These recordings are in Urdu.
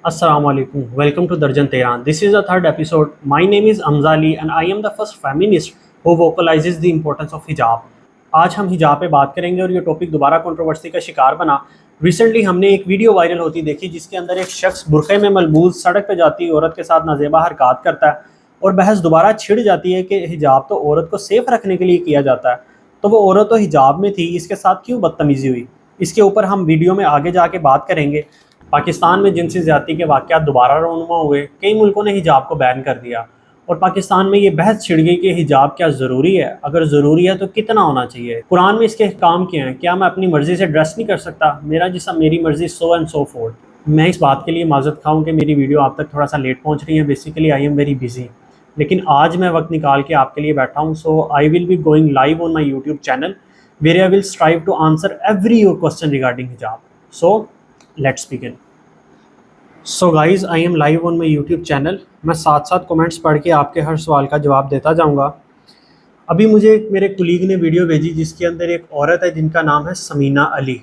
Assalamu alaikum. Welcome to Darjan Tehran. This is the third episode. My name is Amzali and I am the first feminist who vocalizes the importance of hijab. آج ہم حجاب پہ بات کریں گے اور یہ ٹاپک دوبارہ کنٹروورسی کا شکار بنا. ریسنٹلی ہم نے ایک ویڈیو وائرل ہوتی دیکھی جس کے اندر ایک شخص برقعے میں ملبوس سڑک پہ جاتی عورت کے ساتھ نازیبا حرکات کرتا ہے اور بحث دوبارہ چھڑ جاتی ہے کہ حجاب تو عورت کو سیف رکھنے کے لیے کیا جاتا ہے، تو وہ عورت تو حجاب میں تھی، اس کے ساتھ کیوں بدتمیزی ہوئی؟ اس کے اوپر ہم ویڈیو میں آگے جا کے بات کریں گے. پاکستان میں جنسی زیادتی کے واقعات دوبارہ رونما ہوئے، کئی ملکوں نے حجاب کو بین کر دیا اور پاکستان میں یہ بحث چھڑ گئی کہ حجاب کیا ضروری ہے، اگر ضروری ہے تو کتنا ہونا چاہیے، قرآن میں اس کے احکام کیا ہیں، کیا میں اپنی مرضی سے ڈریس نہیں کر سکتا، میرا جسم میری مرضی، سو اینڈ سو فورتھ. میں اس بات کے لیے معذرت خواہ ہوں کہ میری ویڈیو آپ تک تھوڑا سا لیٹ پہنچ رہی ہے. Basically I am very busy, لیکن آج میں وقت نکال کے آپ کے لیے بیٹھا ہوں. So I will be going live on my YouTube channel where I will strive to answer every your question regarding حجاب. So let's begin. So guys, I am live on my YouTube channel. میں ساتھ ساتھ کومنٹس پڑھ کے آپ کے ہر سوال کا جواب دیتا جاؤں گا. ابھی مجھے میرے کلیگ نے ویڈیو بھیجی جس کے اندر ایک عورت ہے جن کا نام ہے سمینہ علی.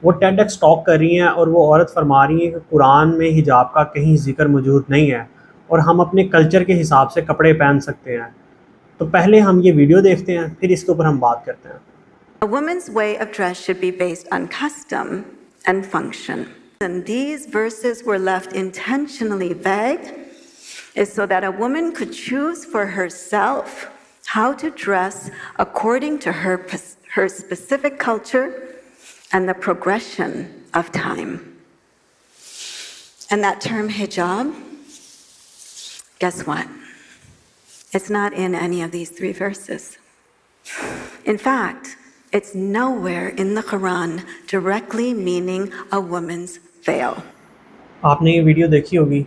وہ ٹیڈ ایکس ٹاک کر رہی ہیں اور وہ عورت فرما رہی ہیں کہ قرآن میں حجاب کا کہیں ذکر موجود نہیں ہے اور ہم اپنے کلچر کے حساب سے کپڑے پہن سکتے ہیں. تو پہلے ہم یہ ویڈیو دیکھتے ہیں، پھر اس کے اوپر ہم بات کرتے ہیں. A woman's way of dress should be based on custom and function. And these verses were left intentionally vague is so that a woman could choose for herself how to dress according to her specific culture and the progression of time. And that term hijab, guess what? It's not in any of these three verses. In fact, it's nowhere in the Quran directly meaning a woman's veil. آپ نے یہ ویڈیو دیکھی ہوگی.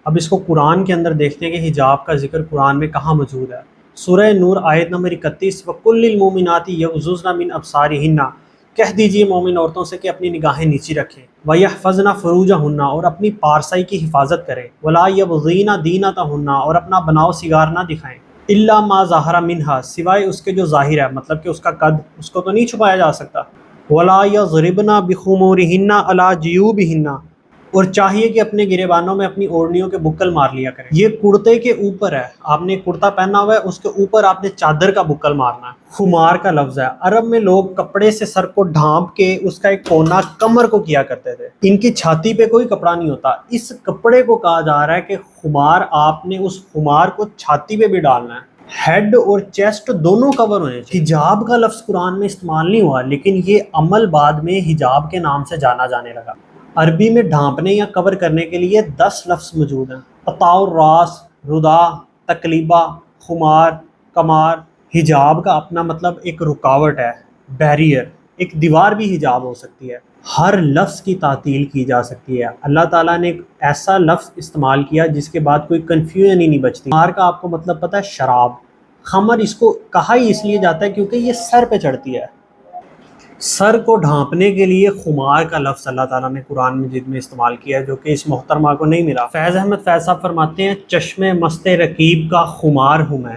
اب اس کو قرآن کے اندر دیکھتے ہیں کہ حجاب کا ذکر قرآن میں کہاں موجود ہے. سورہ نور آیت نمبر 31، وَقُلْ لِلْمُؤْمِنَاتِ يَغْضُضْنَ مِنْ أَبْصَارِهِنَّ، کہہ دیجئے مومن عورتوں سے کہ اپنی نگاہیں نیچی رکھیں، وَيَحْفَظْنَ فُرُوجَهُنَّ، اور اپنی پارسائی کی حفاظت کریں، وَلَا يَبْغِينَ زِينَتَهُنَّ، اور اپنا بناؤ سنگار نہ دکھائیں، إِلَّا مَا ظَهَرَ مِنْهَا، سوائے اس کے جو ظاہر ہے، مطلب کہ اس کا قد، اس کو تو نہیں چھپایا جا سکتا، وَلَا يَضْرِبْنَ بِخُمُورِهِنَّ عَلَى جِيُوبِهِنَّ، اور چاہیے کہ اپنے گریبانوں میں اپنی اوڑھنیوں کے بکل مار لیا کریں. یہ کرتے کے اوپر ہے، آپ نے کرتا پہنا ہوا ہے، اس کے اوپر آپ نے چادر کا بکل مارنا ہے. خمار کا لفظ ہے، عرب میں لوگ کپڑے سے سر کو ڈھانپ کے اس کا ایک کونا کمر کو کیا کرتے تھے. ان کی چھاتی پہ کوئی کپڑا نہیں ہوتا. اس کپڑے کو کہا جا رہا ہے کہ خمار، آپ نے اس خمار کو چھاتی پہ بھی ڈالنا ہے. ہیڈ اور چیسٹ دونوں کور ہونے چاہیے. حجاب کا لفظ قرآن میں استعمال نہیں ہوا، لیکن یہ عمل بعد میں حجاب کے نام سے جانا جانے لگا. عربی میں ڈھانپنے یا کور کرنے کے لیے 10 لفظ موجود ہیں: قطاع الراس، ردا، تقلیبہ، خمار، کمار. حجاب کا اپنا مطلب ایک رکاوٹ ہے، بیریئر. ایک دیوار بھی حجاب ہو سکتی ہے. ہر لفظ کی تعطیل کی جا سکتی ہے. اللہ تعالیٰ نے ایک ایسا لفظ استعمال کیا جس کے بعد کوئی کنفیوژن ہی نہیں بچتی. خمار کا آپ کو مطلب پتہ ہے؟ شراب. خمر اس کو کہا ہی اس لیے جاتا ہے کیونکہ یہ سر پہ چڑھتی ہے. سر کو ڈھانپنے کے لیے خمار کا لفظ اللہ تعالیٰ نے قرآن مجید میں استعمال کیا ہے، جو کہ اس محترمہ کو نہیں ملا. فیض احمد فیض صاحب فرماتے ہیں، چشم مست رقیب کا خمار ہوں میں،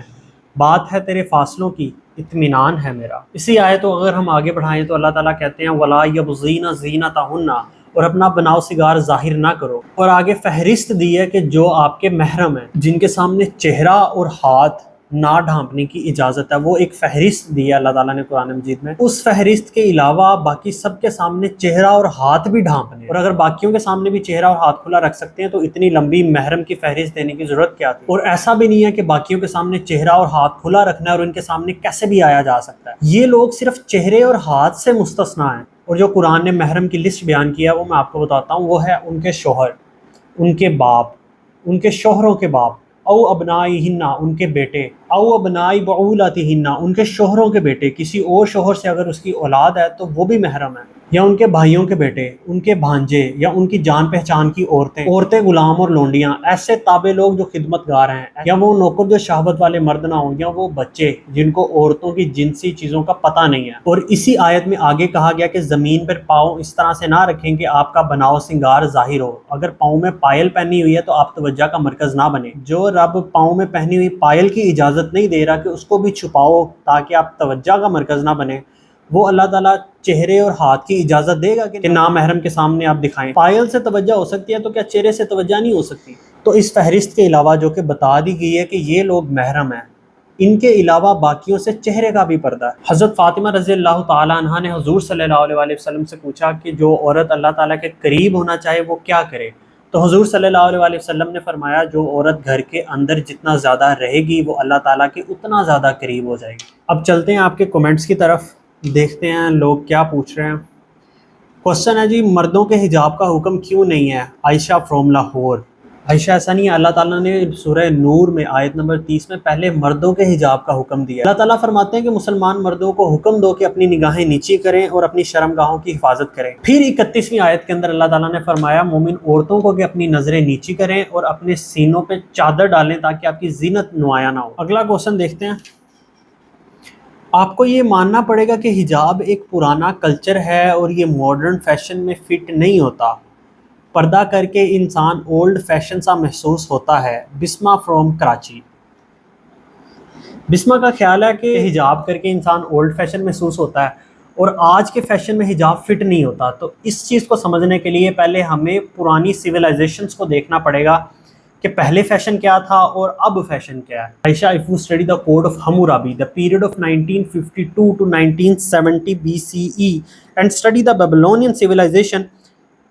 بات ہے تیرے فاصلوں کی، اطمینان ہے میرا. اسی آیت کو اگر ہم آگے بڑھائیں تو اللہ تعالیٰ کہتے ہیں وَلَا يَبْغِينَ زِينَتَهُنَّ، اور اپنا بناؤ سنگار ظاہر نہ کرو. اور آگے فہرست دی ہے کہ جو آپ کے محرم ہیں، جن کے سامنے چہرہ اور ہاتھ نہ ڈھانپنے کی اجازت ہے، وہ ایک فہرست دی ہے اللہ تعالیٰ نے قرآن مجید میں. اس فہرست کے علاوہ باقی سب کے سامنے چہرہ اور ہاتھ بھی ڈھانپنے، اور اگر باقیوں کے سامنے بھی چہرہ اور ہاتھ کھلا رکھ سکتے ہیں تو اتنی لمبی محرم کی فہرست دینے کی ضرورت کیا تھی؟ اور ایسا بھی نہیں ہے کہ باقیوں کے سامنے چہرہ اور ہاتھ کھلا رکھنا ہے اور ان کے سامنے کیسے بھی آیا جا سکتا ہے. یہ لوگ صرف چہرے اور ہاتھ سے مستثنیٰ ہیں. اور جو قرآن نے محرم کی لسٹ بیان کیا وہ میں آپ کو بتاتا ہوں. وہ ہے ان کے شوہر، ان کے باپ، ان کے شوہروں کے باپ، او ابنائہن، ان کے بیٹے، او ابنائی بعولتہن، ان کے شوہروں کے بیٹے. کسی اور شوہر سے اگر اس کی اولاد ہے تو وہ بھی محرم ہے. یا ان کے بھائیوں کے بیٹے، ان کے بھانجے، یا ان کی جان پہچان کی عورتیں غلام اور لونڈیاں، ایسے تابع لوگ جو خدمت گار ہیں، یا وہ نوکر جو شہوت والے مرد نہ ہوں، یا وہ بچے جن کو عورتوں کی جنسی چیزوں کا پتہ نہیں ہے. اور اسی آیت میں آگے کہا گیا کہ زمین پر پاؤں اس طرح سے نہ رکھیں کہ آپ کا بناؤ سنگار ظاہر ہو. اگر پاؤں میں پائل پہنی ہوئی ہے تو آپ توجہ کا مرکز نہ بنے. جو رب پاؤں میں پہنی ہوئی پائل کی اجازت نہیں دے رہا کہ اس کو بھی چھپاؤ تاکہ آپ توجہ کا مرکز نہ بنے، وہ اللہ تعالیٰ چہرے اور ہاتھ کی اجازت دے گا کہ نامحرم کے سامنے آپ دکھائیں؟ پائل سے توجہ ہو سکتی ہے تو کیا چہرے سے توجہ نہیں ہو سکتی؟ تو اس فہرست کے علاوہ جو کہ بتا دی گئی ہے کہ یہ لوگ محرم ہیں، ان کے علاوہ باقیوں سے چہرے کا بھی پردہ ہے۔ حضرت فاطمہ رضی اللہ تعالیٰ عنہ نے حضور صلی اللہ علیہ وسلم سے پوچھا کہ جو عورت اللہ تعالیٰ کے قریب ہونا چاہے وہ کیا کرے؟ تو حضور صلی اللہ علیہ وسلم نے فرمایا جو عورت گھر کے اندر جتنا زیادہ رہے گی وہ اللہ تعالیٰ کے اتنا زیادہ قریب ہو جائے گی۔ اب چلتے ہیں آپ کے کومنٹس کی طرف، دیکھتے ہیں لوگ کیا پوچھ رہے ہیں۔ کوسچن ہے جی، مردوں کے حجاب کا حکم کیوں نہیں ہے؟ عائشہ فرام لاہور۔ عائشہ ایسا نہیں ہے، اللہ تعالیٰ نے سورہ نور میں آیت نمبر 30 میں پہلے مردوں کے حجاب کا حکم دیا ہے۔ اللہ تعالیٰ فرماتے ہیں کہ مسلمان مردوں کو حکم دو کہ اپنی نگاہیں نیچی کریں اور اپنی شرمگاہوں کی حفاظت کریں۔ پھر 31ویں آیت کے اندر اللہ تعالیٰ نے فرمایا مومن عورتوں کو کہ اپنی نظریں نیچی کریں اور اپنے سینوں پہ چادر ڈالیں تاکہ آپ کی زینت نمایاں نہ ہو۔ اگلا کوسچن دیکھتے ہیں۔ آپ کو یہ ماننا پڑے گا کہ حجاب ایک پرانا کلچر ہے اور یہ ماڈرن فیشن میں فٹ نہیں ہوتا، پردہ کر کے انسان اولڈ فیشن سا محسوس ہوتا ہے۔ بسمہ فرام کراچی۔ بسمہ کا خیال ہے کہ حجاب کر کے انسان اولڈ فیشن محسوس ہوتا ہے اور آج کے فیشن میں حجاب فٹ نہیں ہوتا۔ تو اس چیز کو سمجھنے کے لیے پہلے ہمیں پرانی سویلائزیشنز کو دیکھنا پڑے گا کہ پہلے فیشن کیا تھا اور اب فیشن کیا ہے۔ عائشہ if you study the code of Hammurabi, the period of 1952 to 1970 BCE and study the Babylonian civilization،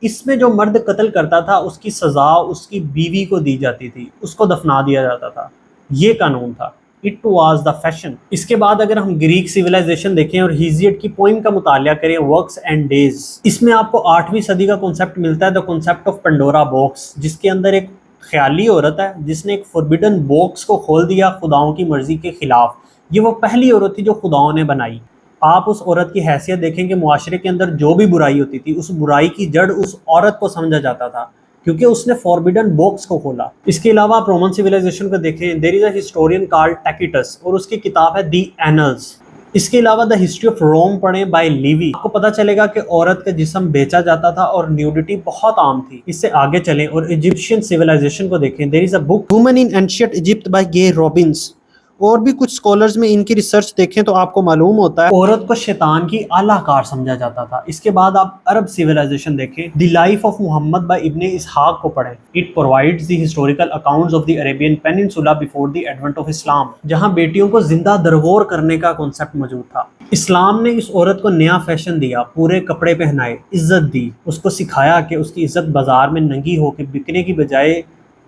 اس میں جو مرد قتل کرتا تھا اس کی سزا اس کی بیوی کو دی جاتی تھی، اس کو دفنا دیا جاتا تھا، یہ قانون تھا۔ It was the fashion۔ اس کے بعد اگر ہم گریک سویلائزیشن دیکھیں اور ہیزیڈ کی پوئم کا مطالعہ کریں ورکس اینڈ ڈیز، اس میں آپ کو 8ویں صدی کا کنسیپٹ ملتا ہے، the concept of Pandora box، جس کے اندر ایک خیالی عورت ہے جس نے ایک فوربیڈن باکس کو کھول دیا خداؤں کی مرضی کے خلاف۔ یہ وہ پہلی عورت تھی جو خداؤں نے بنائی۔ آپ اس عورت کی حیثیت دیکھیں کہ معاشرے کے اندر جو بھی برائی ہوتی تھی اس برائی کی جڑ اس عورت کو سمجھا جاتا تھا کیونکہ اس نے فوربیڈن باکس کو کھولا۔ اس کے علاوہ آپ رومن سویلائزیشن کو دیکھیں، there is a historian called ٹیکیٹس اور اس کی کتاب ہے دی اینلز۔ اس کے علاوہ دا ہسٹری آف روم پڑھیں بائی لیوی، آپ کو پتہ چلے گا کہ عورت کا جسم بیچا جاتا تھا اور نیوڈیٹی بہت عام تھی۔ اس سے آگے چلیں اور ایجپشین سویلائزیشن کو دیکھیں، there is a book woman in ancient Egypt by Gay Robins, اور بھی کچھ سکولرز میں ان کی ریسرچ دیکھیں تو آپ کو معلوم ہوتا ہے عورت کو شیطان کی اعلیٰ کار سمجھا جاتا تھا۔ اس کے بعد آپ عرب سویلائزیشن دیکھیں، the life of Muhammad by Ibn Ishaq کو پڑھیں، it provides the historical accounts of the Arabian peninsula before the advent of Islam, جہاں بیٹیوں کو زندہ درگور کرنے کا کانسیپٹ موجود تھا۔ اسلام نے اس عورت کو نیا فیشن دیا، پورے کپڑے پہنائے، عزت دی، اس کو سکھایا کہ اس کی عزت بازار میں ننگی ہو کے بکنے کی بجائے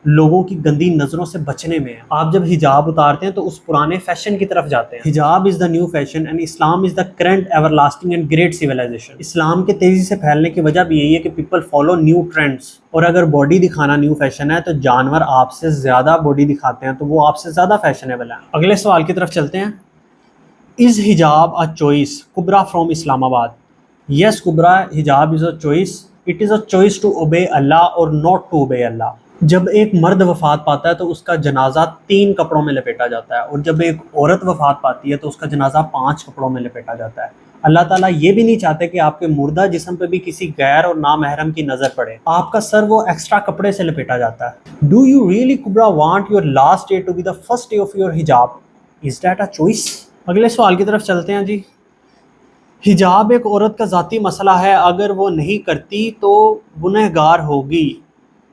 لوگوں کی گندی نظروں سے بچنے میں ہے۔ آپ جب حجاب اتارتے ہیں تو اس پرانے فیشن کی طرف جاتے ہیں۔ حجاب is the new fashion and Islam is the current everlasting and great civilization. اسلام کے تیزی سے پھیلنے کی وجہ بھی یہی ہے کہ پیپل فالو نیو ٹرینڈس، اور اگر باڈی دکھانا نیو فیشن ہے تو جانور آپ سے زیادہ باڈی دکھاتے ہیں تو وہ آپ سے زیادہ فیشنیبل ہیں۔ اگلے سوال کی طرف چلتے ہیں۔ از حجاب a choice؟ کبرا فرام اسلام آباد۔ یس کبرا، حجاب از a choice، it is a choice to obey Allah or not to obey Allah۔ جب ایک مرد وفات پاتا ہے تو اس کا جنازہ 3 کپڑوں میں لپیٹا جاتا ہے، اور جب ایک عورت وفات پاتی ہے تو اس کا جنازہ 5 کپڑوں میں لپیٹا جاتا ہے۔ اللہ تعالیٰ یہ بھی نہیں چاہتے کہ آپ کے مردہ جسم پہ بھی کسی غیر اور نامحرم کی نظر پڑے، آپ کا سر وہ ایکسٹرا کپڑے سے لپیٹا جاتا ہے۔ ڈو یو ریئلی کبرا want your last day to be the first day of your حجاب؟ Is that a choice? اگلے سوال کی طرف چلتے ہیں جی۔ حجاب ایک عورت کا ذاتی مسئلہ ہے، اگر وہ نہیں کرتی تو گنہگار ہوگی۔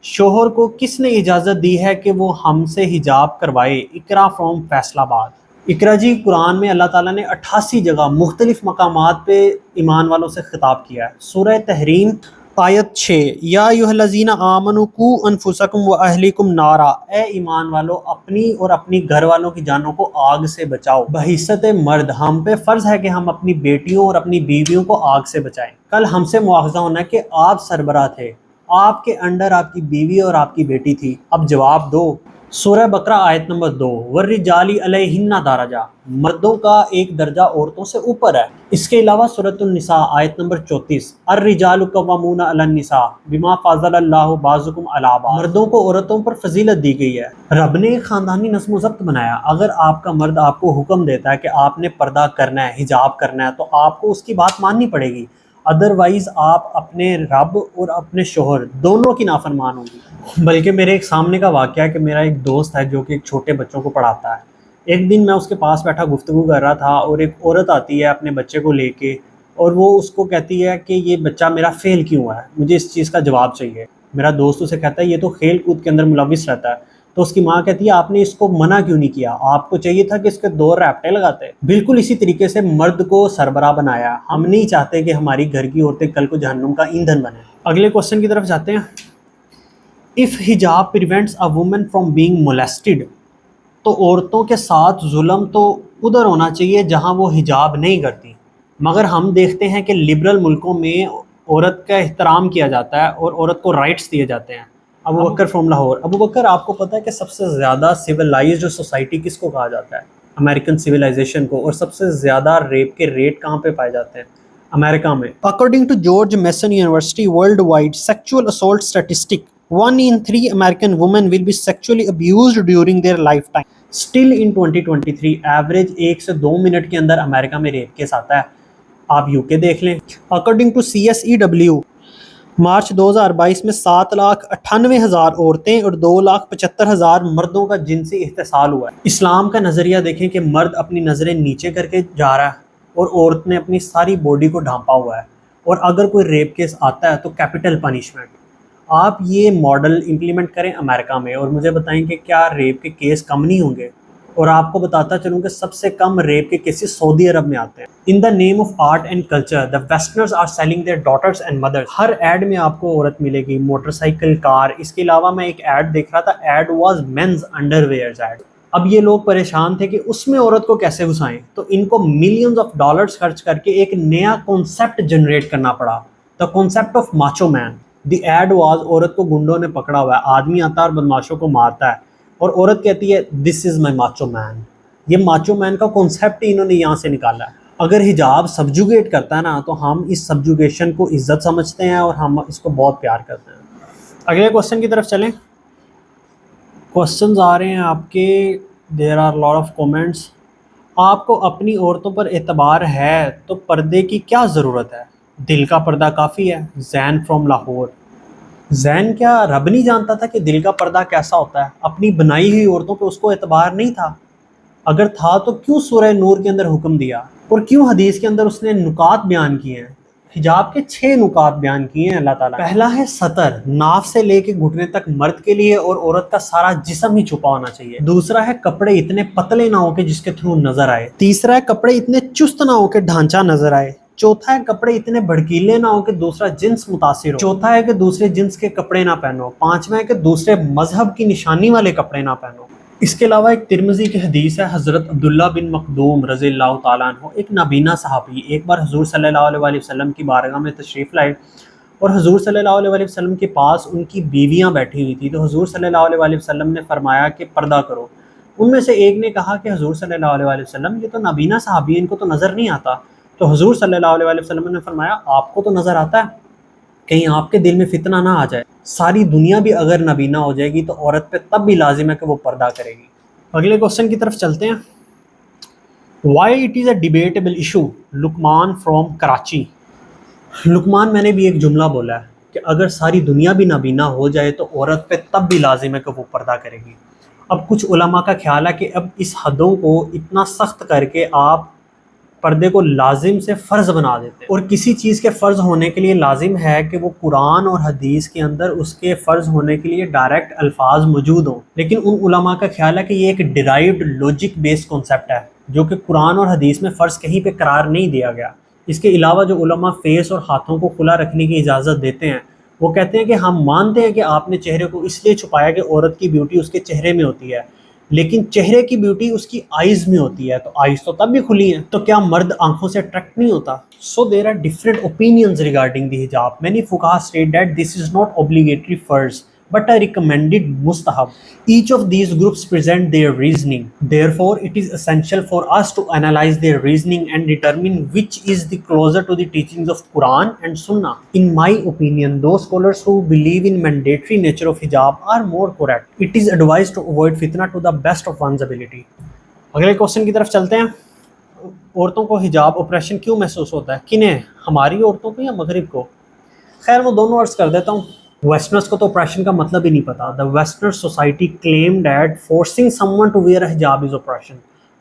شوہر کو کس نے اجازت دی ہے کہ وہ ہم سے حجاب کروائے؟ اقرا فرام فیصل آباد۔ اقرا جی، قرآن میں اللہ تعالیٰ نے 88 جگہ مختلف مقامات پہ ایمان والوں سے خطاب کیا ہے۔ سورہ تحریم آیت 6، یا ایھا الذین آمنوا قوا انفسکم واہلیکم نارا، اے ایمان والو اپنی اور اپنی گھر والوں کی جانوں کو آگ سے بچاؤ۔ بحیثیت مرد ہم پہ فرض ہے کہ ہم اپنی بیٹیوں اور اپنی بیویوں کو آگ سے بچائیں۔ کل ہم سے مواخذہ ہونا ہے کہ آپ سربراہ تھے، آپ کے انڈر آپ کی بیوی اور آپ کی بیٹی تھی، اب جواب دو۔ سورہ بقرہ آیت نمبر 2، والرجال علیہن درجہ، مردوں کا ایک درجہ عورتوں سے اوپر ہے۔ اس کے علاوہ سورۃ النساء آیت نمبر 34، الرجال قوامون علی النساء بما فضل اللہ بعضکم علی بعض، مردوں کو عورتوں پر فضیلت دی گئی ہے۔ رب نے ایک خاندانی نظم و ضبط بنایا، اگر آپ کا مرد آپ کو حکم دیتا ہے کہ آپ نے پردہ کرنا ہے، حجاب کرنا ہے، تو آپ کو اس کی بات ماننی پڑے گی، ادروائز آپ اپنے رب اور اپنے شوہر دونوں کی نافرمان ہوں گی۔ بلکہ میرے ایک سامنے کا واقعہ ہے کہ میرا ایک دوست ہے جو کہ چھوٹے بچوں کو پڑھاتا ہے، ایک دن میں اس کے پاس بیٹھا گفتگو کر رہا تھا اور ایک عورت آتی ہے اپنے بچے کو لے کے اور وہ اس کو کہتی ہے کہ یہ بچہ میرا فیل کیوں ہوا ہے، مجھے اس چیز کا جواب چاہیے۔ میرا دوست اسے کہتا ہے یہ تو کھیل کود کے اندر ملوث رہتا ہے۔ تو اس کی ماں کہتی ہے آپ نے اس کو منع کیوں نہیں کیا، آپ کو چاہیے تھا کہ اس کے 2 ریپٹے لگاتے۔ بالکل اسی طریقے سے مرد کو سربراہ بنایا، ہم نہیں چاہتے کہ ہماری گھر کی عورتیں کل کو جہنم کا ایندھن بنیں۔ اگلے کوسچن کی طرف جاتے ہیں۔ if hijab prevents a woman from being molested، تو عورتوں کے ساتھ ظلم تو ادھر ہونا چاہیے جہاں وہ حجاب نہیں کرتی، مگر ہم دیکھتے ہیں کہ لبرل ملکوں میں عورت کا احترام کیا جاتا ہے اور عورت کو رائٹس دیے جاتے ہیں۔ ابو بکر فرام لاہور۔ ابو بکر، آپ کو پتہ ہے کہ سب سے زیادہ سویلائزڈ سوسائٹی کس کو کہا جاتا ہے؟ امریکن سویلائزیشن کو۔ اور سب سے زیادہ ریپ کے ریٹ کہاں پہ پائے جاتے ہیں؟ امریکہ میں۔ According to George Mason University worldwide sexual assault statistic 1 in 3 American women will be sexually abused during their lifetime. Still in 2023 average 1 سے 2 منٹ کے اندر امریکہ میں ریپ کیس آتا ہے۔ آپ یو کے دیکھ لیں۔ اکارڈنگ ٹو CSEW مارچ 2022 میں 7,98,000 عورتیں اور 2,75,000 مردوں کا جنسی اغتصاب ہوا ہے۔ اسلام کا نظریہ دیکھیں کہ مرد اپنی نظریں نیچے کر کے جا رہا ہے اور عورت نے اپنی ساری باڈی کو ڈھانپا ہوا ہے، اور اگر کوئی ریپ کیس آتا ہے تو کیپٹل پنشمنٹ۔ آپ یہ ماڈل امپلیمنٹ کریں امریکہ میں اور مجھے بتائیں کہ کیا ریپ کے کیس کم نہیں ہوں گے؟ اور آپ کو بتاتا چلوں کہ سب سے کم ریپ کے کیسز سعودی عرب میں آتے ہیں۔ In the name of art and culture the westerners are selling their daughters and mothers. ہر ایڈ میں آپ کو عورت ملے گی، موٹر سائیکل، کار۔ اس کے علاوہ میں ایک ایڈ دیکھ رہا تھا، ad was men's underwears ad. اب یہ لوگ پریشان تھے کہ اس میں عورت کو کیسے گھسائیں، تو ان کو ملینز آف ڈالرز خرچ کر کے ایک نیا کانسیپٹ جنریٹ کرنا پڑا، the concept of macho man. The ad was عورت کو گنڈوں نے پکڑا ہوا ہے، آدمی آتا ہے اور بدماشوں کو مارتا ہے، اور عورت کہتی ہے دس از مائی ماچو مین۔ یہ ماچو مین کا کانسیپٹ ہی انہوں نے یہاں سے نکالا ہے۔ اگر حجاب سبجوگیٹ کرتا ہے نا تو ہم اس سبجوگیشن کو عزت سمجھتے ہیں اور ہم اس کو بہت پیار کرتے ہیں۔ اگلے کوسچن کی طرف چلیں۔ کوسچنز آ رہے ہیں آپ کے، there are lot of comments. آپ کو اپنی عورتوں پر اعتبار ہے تو پردے کی کیا ضرورت ہے؟ دل کا پردہ کافی ہے۔ زین فرام لاہور۔ زین، کیا رب نہیں جانتا تھا کہ دل کا پردہ کیسا ہوتا ہے؟ اپنی بنائی ہوئی عورتوں پہ اس کو اعتبار نہیں تھا؟ اگر تھا تو کیوں سورہ نور کے اندر حکم دیا، اور کیوں حدیث کے اندر اس نے نکات بیان کیے ہیں؟ حجاب کے 6 نکات بیان کیے ہیں اللہ تعالیٰ۔ پہلا ہے سطر، ناف سے لے کے گھٹنے تک مرد کے لیے، اور عورت کا سارا جسم ہی چھپا ہونا چاہیے۔ دوسرا ہے کپڑے اتنے پتلے نہ ہو کہ جس کے تھرو نظر آئے۔ تیسرا ہے کپڑے اتنے چست نہ ہو کہ ڈھانچہ نظر آئے۔ چوتھا ہے کپڑے اتنے بھڑکیلے نہ ہو کہ دوسرا جنس متاثر ہو۔ چوتھا ہے کہ دوسرے جنس کے کپڑے نہ پہنو۔ پانچواں ہے کہ دوسرے مذہب کی نشانی والے کپڑے نہ پہنو۔ اس کے علاوہ ایک ترمذی کی حدیث ہے، حضرت عبداللہ بن مخدوم رضی اللہ تعالیٰ عنہ، ایک نابینا صحابی، ایک بار حضور صلی اللہ علیہ وآلہ وسلم کی بارگاہ میں تشریف لائے، اور حضور صلی اللہ علیہ وآلہ وسلم کے پاس ان کی بیویاں بیٹھی ہوئی تھیں۔ تو حضور صلی اللہ علیہ وآلہ وسلم نے فرمایا کہ پردہ کرو۔ ان میں سے ایک نے کہا کہ حضور صلی اللہ علیہ وآلہ وسلم، یہ تو نابینا صحابی ہیں، ان کو تو نظر نہیں آتا۔ تو حضور صلی اللہ علیہ وآلہ وسلم نے فرمایا آپ کو تو نظر آتا ہے، کہیں آپ کے دل میں فتنہ نہ آ جائے۔ ساری دنیا بھی اگر نابینا ہو جائے گی تو عورت پہ تب بھی لازم ہے کہ وہ پردہ کرے گی۔ اگلے کوسچن کی طرف چلتے ہیں۔ Why it is a debatable issue, Luqman from Karachi. Luqman, میں نے بھی ایک جملہ بولا ہے کہ اگر ساری دنیا بھی نابینا ہو جائے تو عورت پہ تب بھی لازم ہے کہ وہ پردہ کرے گی۔ اب کچھ علماء کا خیال ہے کہ اب اس حدوں کو اتنا سخت کر کے آپ پردے کو لازم سے فرض بنا دیتے ہیں، اور کسی چیز کے فرض ہونے کے لیے لازم ہے کہ وہ قرآن اور حدیث کے اندر اس کے فرض ہونے کے لیے ڈائریکٹ الفاظ موجود ہوں۔ لیکن ان علماء کا خیال ہے کہ یہ ایک ڈیرائیوڈ لوجک بیسڈ کانسیپٹ ہے، جو کہ قرآن اور حدیث میں فرض کہیں پہ قرار نہیں دیا گیا۔ اس کے علاوہ جو علماء فیس اور ہاتھوں کو کھلا رکھنے کی اجازت دیتے ہیں، وہ کہتے ہیں کہ ہم مانتے ہیں کہ آپ نے چہرے کو اس لیے چھپایا کہ عورت کی بیوٹی اس کے چہرے میں ہوتی ہے، لیکن چہرے کی بیوٹی اس کی آئیز میں ہوتی ہے، تو آئیز تو تب بھی کھلی ہیں، تو کیا مرد آنکھوں سے اٹریکٹ نہیں ہوتا؟ So there are different opinions regarding the hijab. Many fuqaha state that this is not obligatory first, but a recommended mustahab. Each of these groups present their reasoning. Therefore, it is essential for us to analyze their reasoning and determine which is the closer to the teachings of Quran and Sunnah. In my opinion, those scholars who believe in mandatory nature of hijab are more correct. It is advised to avoid fitna to the best of one's ability. اگلے کوسچن کی طرف چلتے ہیں۔ عورتوں کو حجاب آپریشن کیوں محسوس ہوتا ہے؟ کنہیں؟ ہماری عورتوں کو یا مغرب کو؟ خیر وہ دونوں عرض کر دیتا ہوں۔ ویسٹرنس کو تو آپریشن کا مطلب ہی نہیں پتا۔ The western society claim that forcing someone to wear a حجاب is oppression.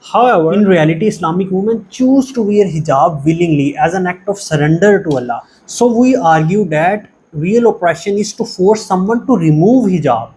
However, in reality, Islamic women choose to wear hijab willingly as an act of surrender to Allah. So we argue that real oppression is to force someone to remove hijab,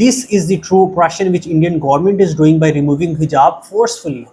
This is the true oppression which Indian government is doing by removing hijab forcefully.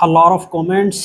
a lot of comments।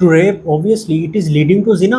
To rape, obviously it is leading to zina।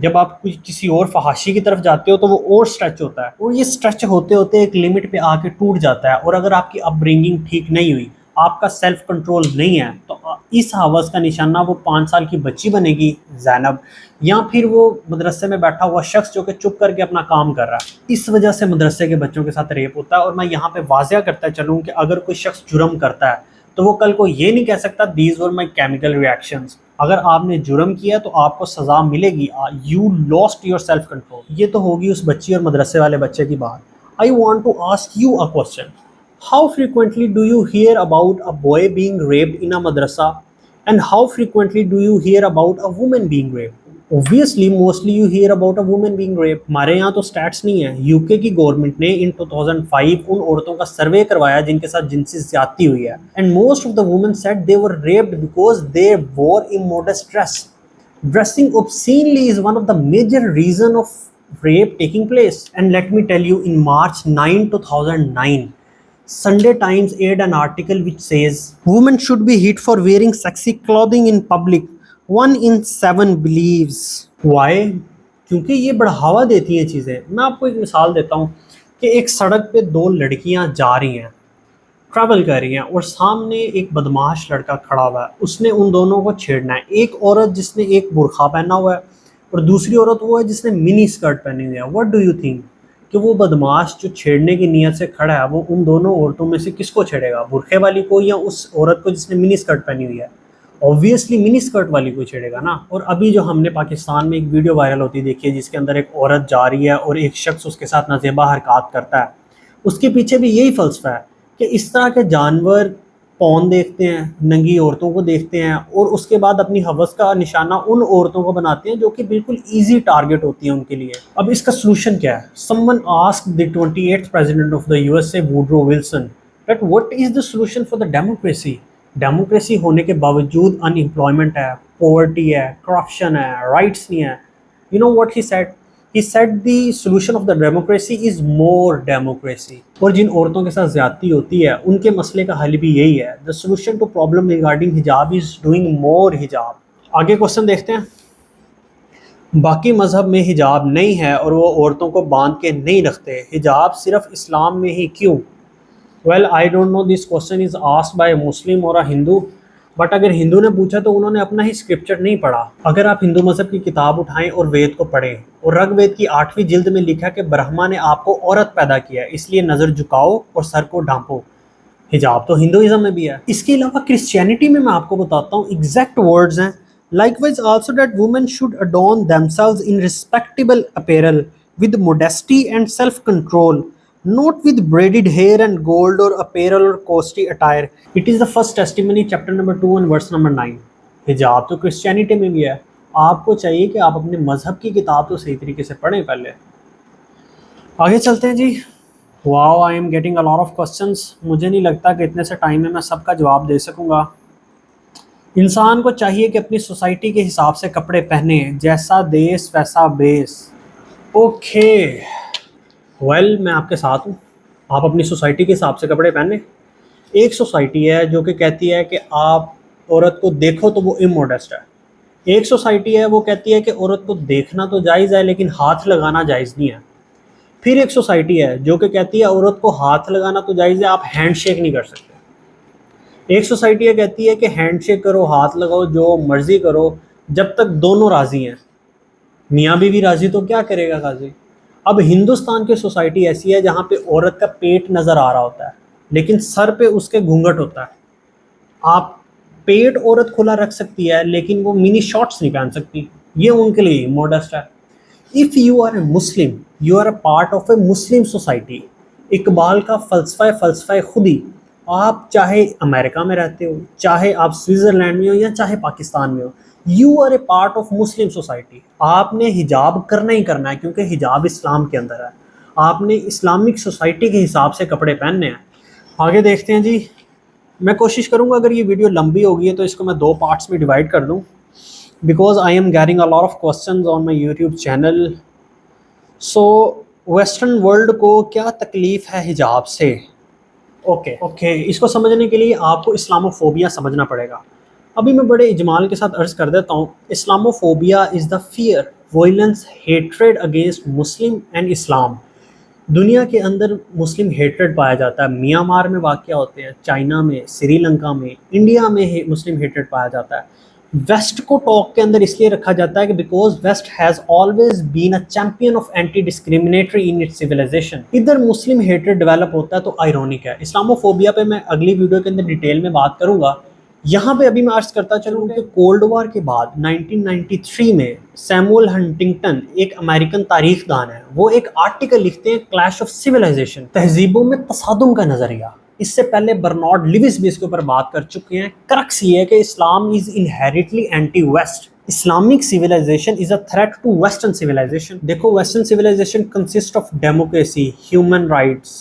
جب آپ کسی اور فحاشی کی طرف جاتے ہو تو وہ اور سٹریچ ہوتا ہے، اور یہ سٹریچ ہوتے ہوتے ایک لمٹ پہ آ کے ٹوٹ جاتا ہے. اور اگر آپ کی اپ برنگنگ ٹھیک نہیں ہوئی، آپ کا سیلف کنٹرول نہیں ہے، تو اس حوث کا نشانہ وہ 5 سال کی بچی بنے گی زینب، یا پھر وہ مدرسے میں بیٹھا ہوا شخص جو کہ چپ کر کے اپنا کام کر رہا ہے. اس وجہ سے مدرسے کے بچوں کے ساتھ ریپ ہوتا ہے. اور میں یہاں پہ واضح کرتا چلوں کہ اگر کوئی شخص جرم کرتا ہے تو وہ کل کو یہ نہیں کہہ سکتا these were my chemical reactions. اگر آپ نے جرم کیا تو آپ کو سزا ملے گی. You last your self control. یہ تو ہوگی اس بچی اور مدرسے والے بچے کی بات. I want to ask you a question. How frequently do you hear about a boy being raped in a مدرسہ، and how frequently do you hear about a woman being raped? Obviously, mostly you hear about a woman being raped. ہمارے یہاں تو سٹیٹس نہیں ہیں. یو کے کی گورنمنٹ نے ان 2005 ان عورتوں کا سروے کروایا جن کے ساتھ جنسی زیادتی ہوئی ہے. And most of the women said they were raped because they wore immodest dress. Dressing obscenely is one of the major reason of rape taking place. And let me tell you, in March 9, 2009, Sunday Times aired an article which says women should be hit for wearing sexy clothing in public. 1 in 7 believes. Why? کیونکہ یہ بڑھاوا دیتی ہیں چیزیں. میں آپ کو ایک مثال دیتا ہوں کہ ایک سڑک پہ 2 لڑکیاں جا رہی ہیں، ٹریول کر رہی ہیں، اور سامنے ایک بدماش لڑکا کھڑا ہوا ہے. اس نے ان دونوں کو چھیڑنا ہے. ایک عورت جس نے ایک برقع پہنا ہوا ہے اور دوسری عورت وہ ہے جس نے منی اسکرٹ پہنی ہوئی ہے. واٹ ڈو یو تھنک کہ وہ بدماش جو چھیڑنے کی نیت سے کھڑا ہے وہ ان دونوں عورتوں میں سے کس کو چھیڑے گا؟ برقعے والی کو یا اس عورت کو جس نے منی اسکرٹ پہنی ہوئی ہے؟ اوبویسلی منی اسکرٹ والی کو چھیڑے گا نا. اور ابھی جو ہم نے پاکستان میں ایک ویڈیو وائرل ہوتی دیکھی ہے جس کے اندر ایک عورت جا رہی ہے اور ایک شخص اس کے ساتھ نازیبا حرکات کرتا ہے، اس کے پیچھے بھی یہی فلسفہ ہے کہ اس طرح کے جانور پون دیکھتے ہیں، ننگی عورتوں کو دیکھتے ہیں، اور اس کے بعد اپنی ہوس کا نشانہ ان عورتوں کو بناتے ہیں جو کہ بالکل ایزی ٹارگٹ ہوتی ہیں ان کے لیے. اب اس کا سلوشن کیا ہے؟ Someone asked the 28th president of the USA, Woodrow Wilson, that what is the solution for the democracy? Democracy ہونے کے باوجود ان امپلائمنٹ ہے، پاورٹی ہے، کرپشن ہے، رائٹس نہیں ہے. You know what he said? He said the solution of the democracy is more democracy. اور جن عورتوں کے ساتھ زیادتی ہوتی ہے ان کے مسئلے کا حل بھی یہی ہے. The solution to problem regarding حجاب از ڈوئنگ مور حجاب. آگے کوشچن دیکھتے ہیں. باقی مذہب میں حجاب نہیں ہے اور وہ عورتوں کو باندھ کے نہیں رکھتے، حجاب صرف اسلام میں ہی کیوں؟ Well, I don't know, this question is asked by a Muslim or a Hindu, but اگر ہندو نے پوچھا تو انہوں نے اپنا ہی اسکرپچر نہیں پڑھا. اگر آپ ہندو مذہب کی کتاب اٹھائیں اور وید کو پڑھیں، اور رگ وید کی 8ویں جلد میں لکھا کہ برہما نے آپ کو عورت پیدا کیا ہے اس لیے نظر جھکاؤ اور سر کو ڈھانپو. حجاب تو ہندوازم میں بھی ہے. اس کے علاوہ کرسچینٹی میں آپ کو بتاتا ہوں ایگزیکٹ ورڈز ہیں. Likewise also that women should adorn themselves in respectable apparel with modesty and self-control, not with braided hair and gold or apparel or costly attire. It is the first testimony, chapter number 2 and verse number 9. حجاب تو کرسچینٹی میں بھی ہے. آپ کو چاہیے کہ آپ اپنے مذہب کی کتاب تو صحیح طریقے سے پڑھیں. پہلے آگے چلتے ہیں جی. Wow, I am getting a lot of questions. مجھے نہیں لگتا کہ اتنے سے ٹائم میں سب کا جواب دے سکوں گا. انسان کو چاہیے کہ اپنی سوسائٹی کے حساب سے کپڑے پہنے، جیسا دیس ویسا بیس. اوکے ویل، میں آپ کے ساتھ ہوں. آپ اپنی سوسائٹی کے حساب سے کپڑے پہنے. ایک سوسائٹی ہے جو کہ کہتی ہے کہ آپ عورت کو دیکھو تو وہ اموڈسٹ ہے. ایک سوسائٹی ہے وہ کہتی ہے کہ عورت کو دیکھنا تو جائز ہے لیکن ہاتھ لگانا جائز نہیں ہے. پھر ایک سوسائٹی ہے جو کہ کہتی ہے عورت کو ہاتھ لگانا تو جائز ہے، آپ ہینڈ شیک نہیں کر سکتے. ایک سوسائٹی یہ کہتی ہے کہ ہینڈ شیک کرو، ہاتھ لگاؤ، جو مرضی کرو جب تک دونوں راضی ہیں. میاں بیوی راضی تو کیا کرے گا قاضی. اب ہندوستان کی سوسائٹی ایسی ہے جہاں پہ عورت کا پیٹ نظر آ رہا ہوتا ہے لیکن سر پہ اس کے گھونگھٹ ہوتا ہے. آپ پیٹ عورت کھلا رکھ سکتی ہے لیکن وہ منی شارٹس نہیں پہن سکتی. یہ ان کے لیے موڈسٹ ہے. If you are a Muslim, you are a part of a Muslim society. Iqbal کا فلسفہ خودی. آپ چاہے امریکہ میں رہتے ہو، چاہے آپ سوئٹزرلینڈ میں ہو یا چاہے پاکستان میں ہو، you are a part of Muslim society. آپ نے حجاب کرنا ہی کرنا ہے کیونکہ حجاب اسلام کے اندر ہے. آپ نے اسلامک سوسائٹی کے حساب سے کپڑے پہننے ہیں. آگے دیکھتے ہیں جی. میں کوشش کروں گا اگر یہ ویڈیو لمبی ہوگی ہے تو اس کو میں 2 پارٹس میں ڈیوائڈ کر دوں، because I am getting a lot of questions on my YouTube channel. So western world کو کیا تکلیف ہے حجاب سے؟ اوکے اس کو سمجھنے کے لیے آپ کو اسلاموفوبیا سمجھنا پڑے گا. ابھی میں بڑے اجمال کے ساتھ عرض کر دیتا ہوں، Islamophobia is the fear, violence, hatred against Muslim and Islam. دنیا کے اندر مسلم ہیٹریڈ پایا جاتا ہے، میانمار میں واقع ہوتے ہیں، چائنا میں، سری لنکا میں، انڈیا میں مسلم ہیٹریڈ پایا جاتا ہے. ویسٹ کو ٹاک کے اندر اس لیے رکھا جاتا ہے کہ because west has always been a champion of anti discriminatory in its civilization. ادھر مسلم ہیٹریڈ ڈیولپ ہوتا ہے تو آئرونک ہے. اسلاموفوبیا پہ میں اگلی ویڈیو کے اندر ڈیٹیل میں بات کروں گا. یہاں پہ ابھی میں عرض کرتا چلوں کہ کولڈ وار کے بعد 1993 میں سیموئل ہنٹنگٹن ایک امریکن تاریخ دان ہے، وہ ایک آرٹیکل لکھتے ہیں کلیش آف سویلائزیشن، تہذیبوں میں تصادم کا نظریہ. اس سے پہلے برنارڈ لیوس بھی اس کے اوپر بات کر چکے ہیں. کرکس یہ ہے کہ Islam is inherently anti west. اسلامک civilization is a threat to western civilization. دیکھو western civilization consists of democracy, human rights,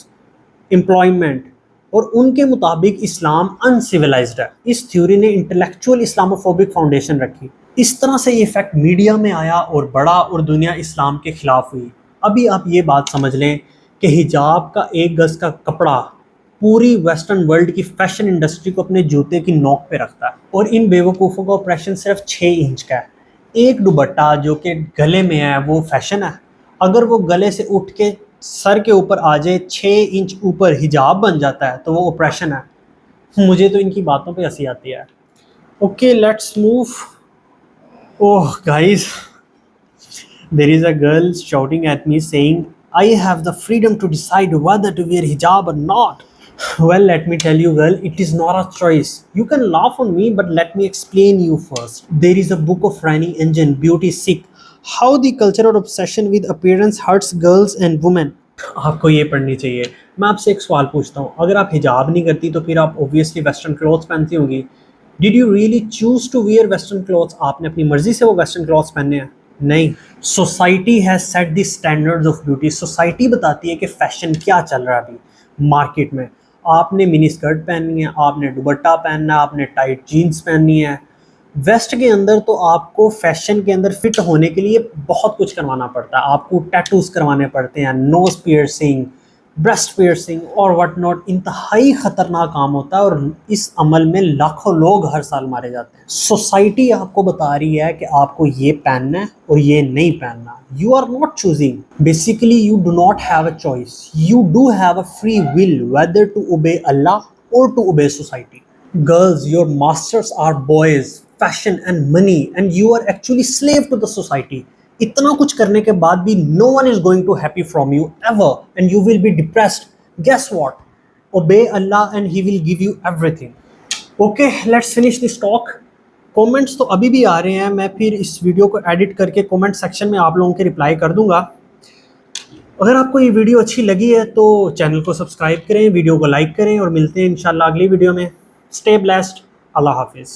employment، اور ان کے مطابق اسلام انسیولائزڈ ہے. اس تھیوری نے انٹلیکچوئل اسلاموفوبک فاؤنڈیشن رکھی. اس طرح سے یہ فیکٹ میڈیا میں آیا اور بڑا اور دنیا اسلام کے خلاف ہوئی. ابھی آپ یہ بات سمجھ لیں کہ حجاب کا 1 گز کا کپڑا پوری ویسٹرن ورلڈ کی فیشن انڈسٹری کو اپنے جوتے کی نوک پہ رکھتا ہے، اور ان بیوقوفوں کا آپریشن صرف 6 انچ کا ہے. ایک دوپٹہ جو کہ گلے میں ہے وہ فیشن ہے، اگر وہ گلے سے اٹھ کے سر کے اوپر آ جائے 6 انچ اوپر حجاب بن جاتا ہے تو وہ آپریشن ہے. مجھے تو ان کی باتوں پہ ہنسی آتی ہے. Okay let's move. Oh guys, there is a girl shouting at me saying I have the freedom to decide whether to wear hijab or not. Well, let me tell you girl, it is not a choice. You can laugh on me, but let me explain you first. There is a book of Rani Engine, Beauty Sick, how the cultural obsession with appearance hurts girls and women. آپ کو یہ پڑھنی چاہیے. میں آپ سے ایک سوال پوچھتا ہوں، اگر آپ حجاب نہیں کرتی تو پھر آپ اوبویسلی ویسٹرن کلوتھس پہنتی ہوں گی. Did you really choose to wear western clothes? آپ نے اپنی مرضی سے وہ ویسٹرن کلوتھس پہننے ہیں؟ نہیں. Society has set the standards of beauty. Society بتاتی ہے کہ فیشن کیا چل رہا ہے ابھی مارکیٹ میں. آپ نے منی اسکرٹ پہننی ہے، آپ نے دوپٹہ پہننا ہے، آپ نے ٹائٹ جینس پہننی ہے. ویسٹ کے اندر تو آپ کو فیشن کے اندر فٹ ہونے کے لیے بہت کچھ کروانا پڑتا ہے. آپ کو ٹیٹوز کروانے پڑتے ہیں، نوز پیئرسنگ، بریسٹ پیئرسنگ اور وٹ ناٹ. انتہائی خطرناک کام ہوتا ہے اور اس عمل میں لاکھوں لوگ ہر سال مارے جاتے ہیں. سوسائٹی آپ کو بتا رہی ہے کہ آپ کو یہ پہننا ہے اور یہ نہیں پہننا. You are not choosing. Basically you do not have a choice. You do have a free will whether to obey Allah اور to obey society. Girls, your masters are boys, fashion and money, and you are actually slave to the society. اتنا کچھ کرنے کے بعد بھی no one is going to happy from you ever, and you will be depressed. Guess what? Obey Allah and He will give you everything. Okay, let's finish this talk. Comments تو ابھی بھی آ رہے ہیں، میں پھر اس ویڈیو کو ایڈٹ کر کے کومنٹ سیکشن میں آپ لوگوں کے رپلائی کر دوں گا. اگر آپ کو یہ ویڈیو اچھی لگی ہے تو چینل کو سبسکرائب کریں، ویڈیو کو لائک کریں، اور ملتے ہیں انشاءاللہ اگلی ویڈیو میں. Stay blessed. Allah Hafiz.